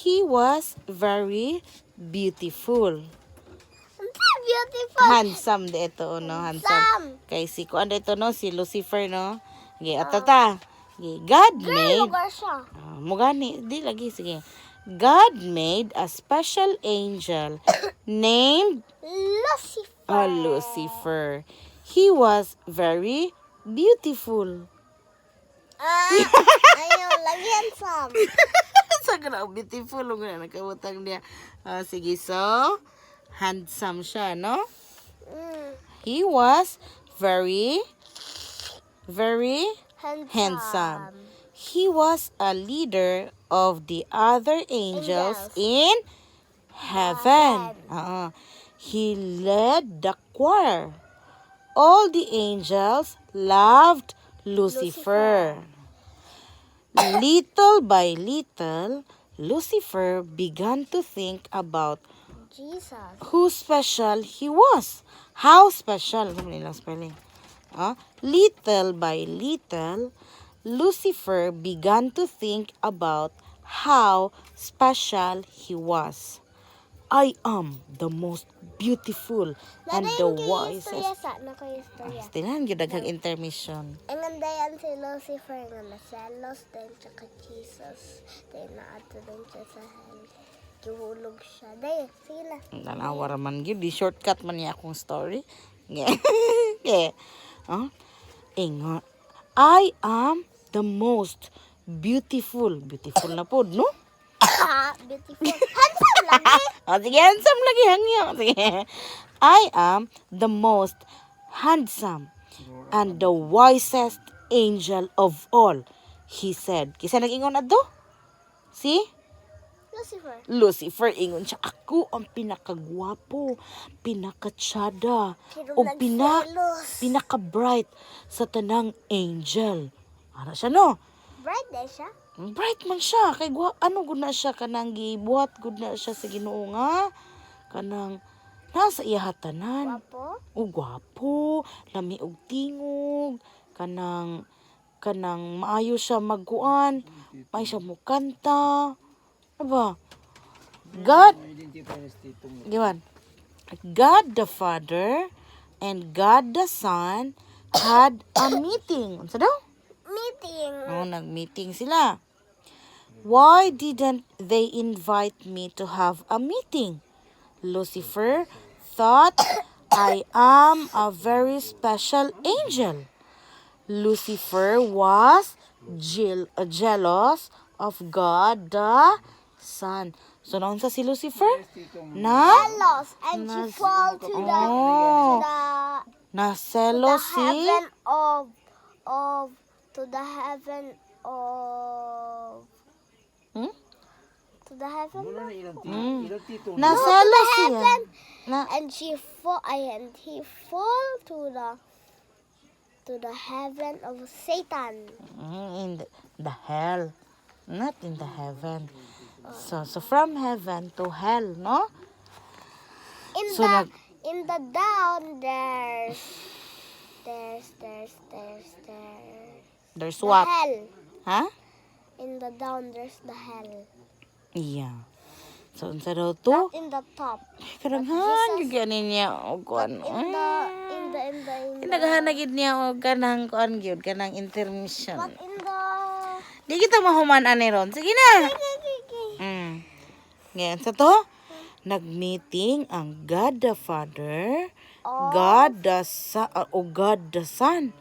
He was very beautiful. Beautiful. Handsome de ito, no? Handsome. Kay si kuan dito, no? Si Lucifer, no? Okay, ato ta. Okay, God made... Lugar siya. Mugani, di lagi, sige. God made a special angel named Lucifer. Lucifer. He was very beautiful. Ayaw, lagyan some. Sa kana beautiful ug na nakabutang dia. Sige, so handsome siya, no? He was very handsome. He was a leader of the other angels in heaven. He led the choir. All the angels loved Lucifer. Little by little, Lucifer began to think about Jesus. who special he was. How special. Spelling. Little by little, Lucifer began to think about how special he was. I am the most beautiful and the wisest. Stilan, yun daghang intermission. Ang andayan si Lucifer nga naselos din tsaka Jesus. Dahil naato din siya sa hell. Gihulog siya. Dahil, sige na. Nanawar man yun. Di shortcut man niya akong story. Okay. Ingon. I am the most beautiful. Beautiful na po, no? Beautiful. Handsome lagi. Sige, handsome lagi. Hangyo. Sige. I am the most handsome and the wisest angel of all, he said. Kisa nag-ingon na to? Si? Lucifer, ingon siya, ako ang pinakagwapo, pinakatsada, o pinaka-bright sa tanang angel. Ano siya, no? Bright din siya. Bright man siya. Kay ano gud na siya, kanang gibuhat gud na siya sa Ginoo nga. Kanang nasa iya hatanan. Gwapo. O gwapo, lami og tingog, kanang maayo siya magkuan, may siya mo kanta. Ano ba? God the Father and God the Son had a meeting. Ano daw? Meeting. Nag-meeting sila. Why didn't they invite me to have a meeting? Lucifer thought I am a very special angel. Lucifer was jealous of God the Son. So, naon sa si Lucifer? Jealous. And she fall to Naselo the si... heaven of to the heaven of to the heaven Naselo siya. and he fall to the heaven of Satan. In the hell. Not in the heaven. So from heaven to hell, no? In the down there's There's the what? hell. Huh? In the down there's the hell. Yeah. So, unsa daw to? Not in the top. Kadaghan yung ganin niya o kuan. Naghanagid niya o kanang kuan gyud, kanang intermission. But in the Di kita mahuman-an ni ron. Sige na. Ngayon sa to, nag-meeting ang God the Father, God the Son, o God the Son.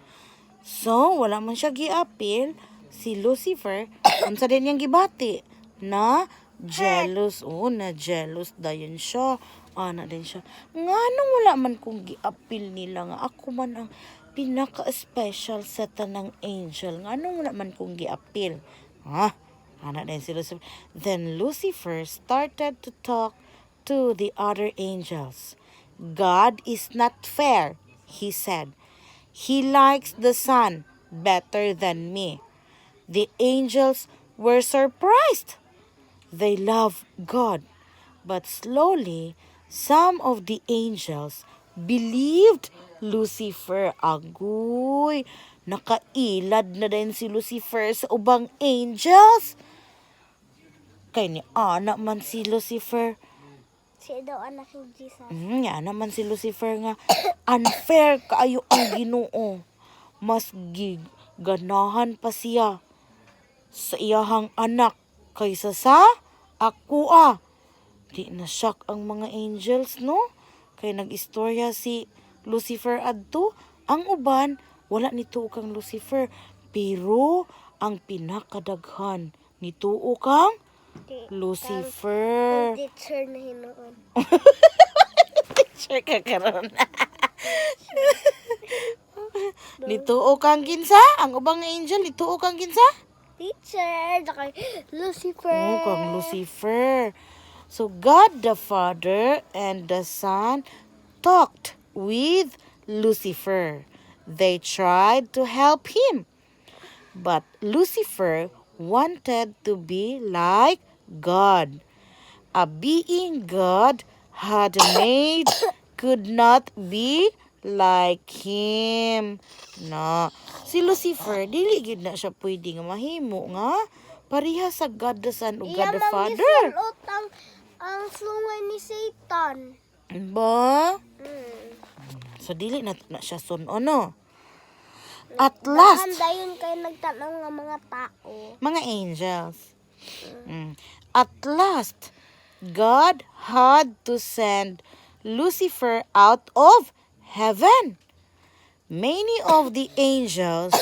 So, wala man siya gi-appeal si Lucifer, unsa din niyang gibati na jealous. Na jealous dayon siya. Ana din siya. Nganong wala man kong gi-appeal nila nga ako man ang pinaka-special sa tanang angel. Nganong wala man kong gi-appeal. Ana din si Lucifer. Then Lucifer started to talk to the other angels. God is not fair, he said. He likes the Son better than me. The angels were surprised. They love God. But slowly, some of the angels believed Lucifer. Agoy, nakailad na din si Lucifer sa ubang angels. Kay ni anak man si Lucifer. Siya daw anak ni Jesus. Nga naman si Lucifer nga unfair kaayo ang Ginoo. Mas ganahan pa siya sa iyahang anak kaysa sa ako. Di na shock ang mga angels, no? Kay nag-istorya si Lucifer adto. Ang uban, wala nituo kang Lucifer. Pero ang pinakadaghan nituo kang Lucifer. Teacher na hinoon. Sure ka karon. Nituo kang kinsa? Ang ubang angel, nituo kang kinsa? Teacher, kay Lucifer. Oh, kang Lucifer. So, God the Father and the Son talked with Lucifer. They tried to help him. But Lucifer wanted to be like God. A being God had made could not be like him. Na, si Lucifer, dili gid na siya pwede nga mahimo nga pareha sa God the Son o God the Father. Ang sungay ni Satan. Ba? Mm. So, dili na siya sunon, no? At last, Dayon kay nagtanong nga mga tao. mga angels. At last, God had to send Lucifer out of heaven. Many of the angels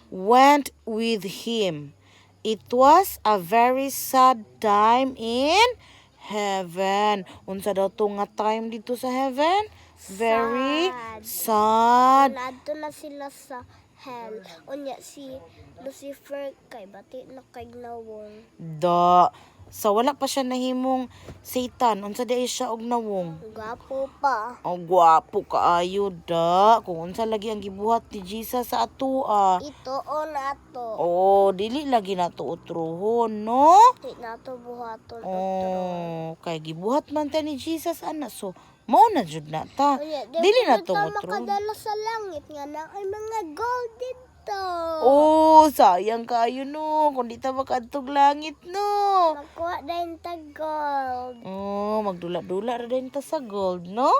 went with him. It was a very sad time in heaven. Unsa daw to nga time dito sa heaven? Very sad. Nadto na sila sa hell. Unya si Lucifer kay bati na kay nawong. Da. So, wala pa siya nahimong Satan. Unsa di siya og nawong. Gapo pa. Oh, gwapo kaayo da. Kung unsa lagi ang gibuhat ni Jesus sa atoa. Ito o nato. Oh, dili lagi nato utruhon, no? Di nato buhaton. Oh, kay gibuhat man ta ni Jesus ana. So, mao na jud na ta. Dili na to utruhon. Makadala sa langit nga na ay mga gold dito. Oh, sayang kayo no. Kung di ta makadtog langit no. Makuha din ta gold. Oh, magdula-dula ra din ta sa gold, no?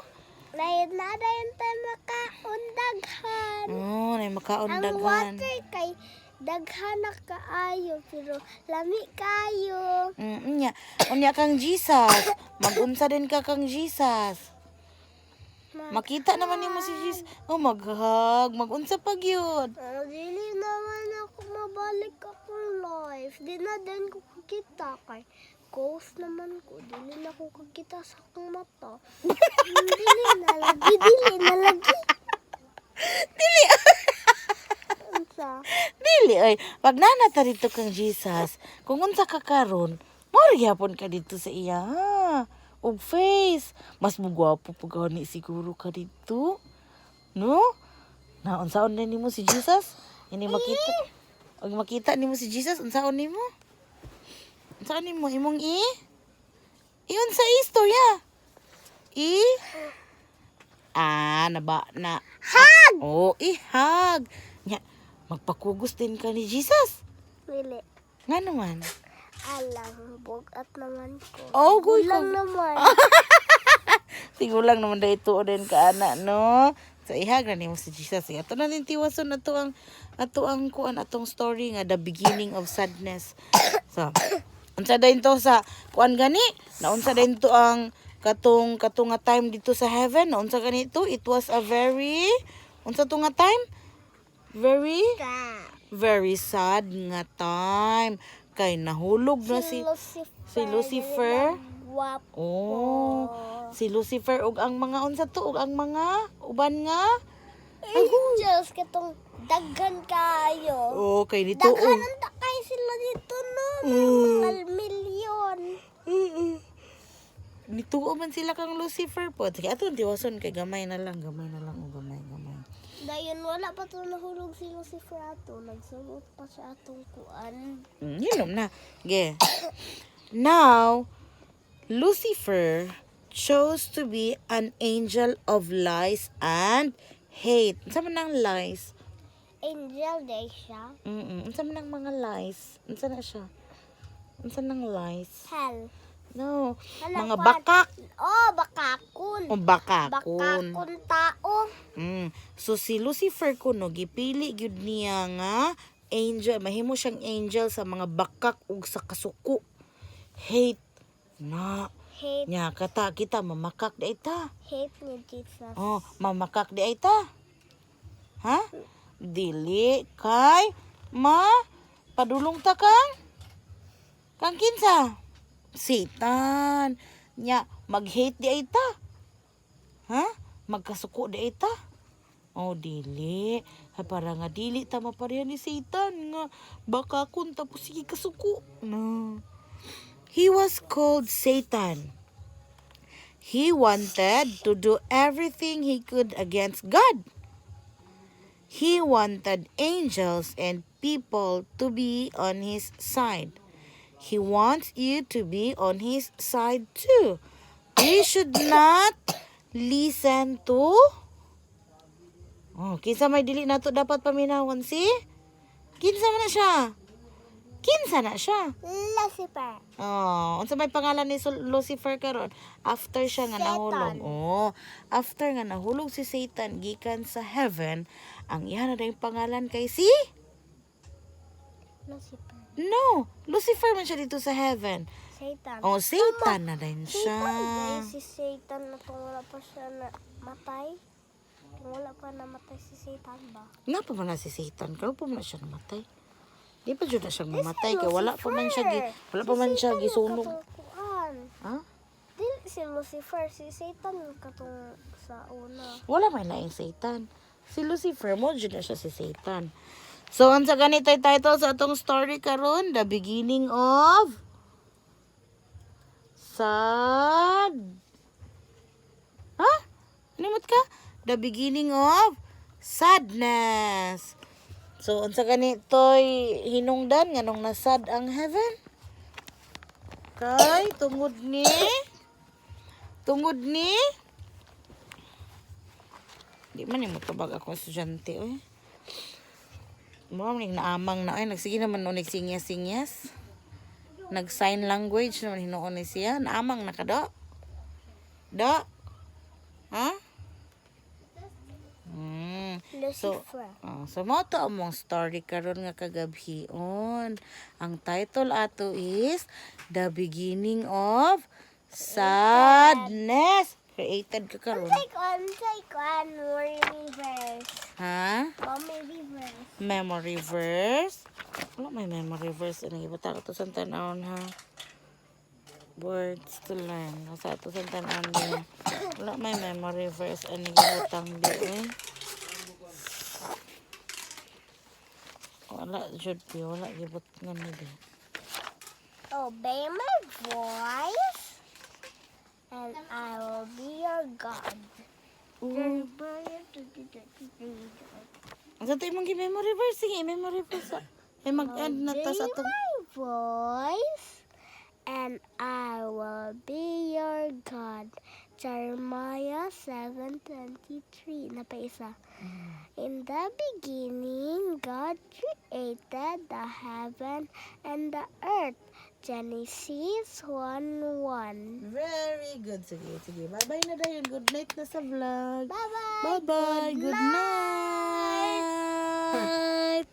Dahil na din ta makaundaghan. Oh, nay Ang makaundagan. water kay daghan na kaayo pero lami kayo. Unya, unya kang Jesus. Magunsa din ka kang Jesus. Makita naman nimo si Jesus. Oh, maghag. Magunsa pa gyud. Dili naman ako mabalik akong life. Di na din ko kakita kay ghost naman ko. Dili na ko kakita sa akong mata. Dili na lagi. Dili. Unsa? Dili ay. Pag nanata dito kang Jesus, kung unsa ka karon, mao gyapon ka dito sa iya. Ha? Og face. Mas mugwapo pag ni siguro ka dito. No? Na unsaon na nimo si Jesus? Ini makita. Og makita nimo si Jesus, unsaon nimo? Unsaon nimo imong iyon sa istorya. Naba na. Hag! Oh, ihag. Nya, magpakugos din ka ni Jesus. Dili. Nga naman. Alam, bugat naman ko. Oh, Gulang naman. Sigulang naman dahil ito din ka ana, no? So, ihag na nimo si Jesus. Ato na din tiwason ato ang kuan atong story nga the beginning of sadness. So, unsa din to sa kuan gani? Na unsa din to ang katong nga time dito sa heaven? Na unsa ganito? It was a very unsa to nga time? Very sad nga time. Kay nahulog na si Lucifer. Guwapo. Oh, si Lucifer ug ang mga unsa to ug ang mga uban nga Angels katong daghan kayo. oh kay dito Daghan ang takay sila dito no. Mga milyon. nituo man sila kang Lucifer po. Kaya ato tiwason kay gamay na lang gamay. Dayon wala pa to nahulog si Lucifer ato. Nagsuot pa siya atong kuan. Yun na. Okay. Now, Lucifer chose to be an angel of lies and hate. Unsa man ang lies? Angel day siya. Unsa man ang mga lies? Unsa na siya? Unsa nang lice? Hell. No. Alam Mga ko, bakak. Oh, bakakon. O bakakon. Bakakon tao. So si Lucifer kuno gipili gyud niya nga angel, mahimo siyang angel sa mga bakak ug sa kasuko. Hate na Hate, nya kata kita mamakak di ta. hate ni Jesus. Oh, mamakak di ay ta. Ha? Dili kay padulong ta kang kinsa? Satan. Nya mag-hate di ay ta. Ha? Magkasuko di ay ta. Oh, dili. Ha, para nga dili ta mapareha ni Satan nga baka kun tapos sige kasuko. No. He was called Satan. He wanted to do everything he could against God. He wanted angels and people to be on his side. He wants you to be on his side too. We should not listen to... Oh, kinsa may dili nato dapat paminawon si? Kinsa man na siya? Kinsa na siya? Lucifer. Oh, unsa may pangalan ni Lucifer karon? After siya nga nahulog. Satan. Oh, after nga nahulog si Satan gikan sa heaven, ang iya na dayong pangalan kay si? Lucifer. No, Lucifer man siya dito sa heaven. Satan. Oh, Satan na din siya. Satan, si Satan na wala pa siya na matay. Wala pa namatay si Satan ba? Nga pa man na si Satan, kaya pa man na siya namatay. Di pa dyan na siya mamatay, kaya wala pa man siya gisunog. Ha? Dili si Lucifer, si Satan katong sa una. Wala may laing Satan. Si Lucifer mo, dyan na siya si Satan. So, unsa ganito yung title sa atong story karon, The Beginning of Sad. Ha? Animot ka? The Beginning of Sadness. So, unsa ganito'y hinungdan nga nung nasad ang heaven? Kay, tungod ni di man yung matabag ako estudyante, oy. Mura man naamang na, ay, nagsige naman no, nagsinyas-sinyas. Nag-sign language naman hinoon ni siya. Naamang na ka, do? Do? Ha? Lucifer. So mo to among story karon nga kagabhion. Ang title ato is The Beginning of Sadness. Created ka karon. Take one more reverse. Ha? Mommy reverse. Memory verse. Wala may memory verse. Ano ibata ko to sa tanawon ha? Words to learn. Sa to sa tanawon din. Wala may memory verse. Ano ibutang di eh. Wala jud pi. Wala gibot nga ni di. Obey my voice, and I will be your God. Ang sa tayo mong memory verse. Sige, memory verse. Eh, mag-end na ta sa Obey itong... my voice, and I will be your God. Jeremiah 7:23. Napaisa. In the beginning, God created the heaven and the earth. Genesis 1:1. Very good. Sige, sige. Bye-bye na dahil. Good night na sa vlog. Bye-bye. Bye-bye. Good night.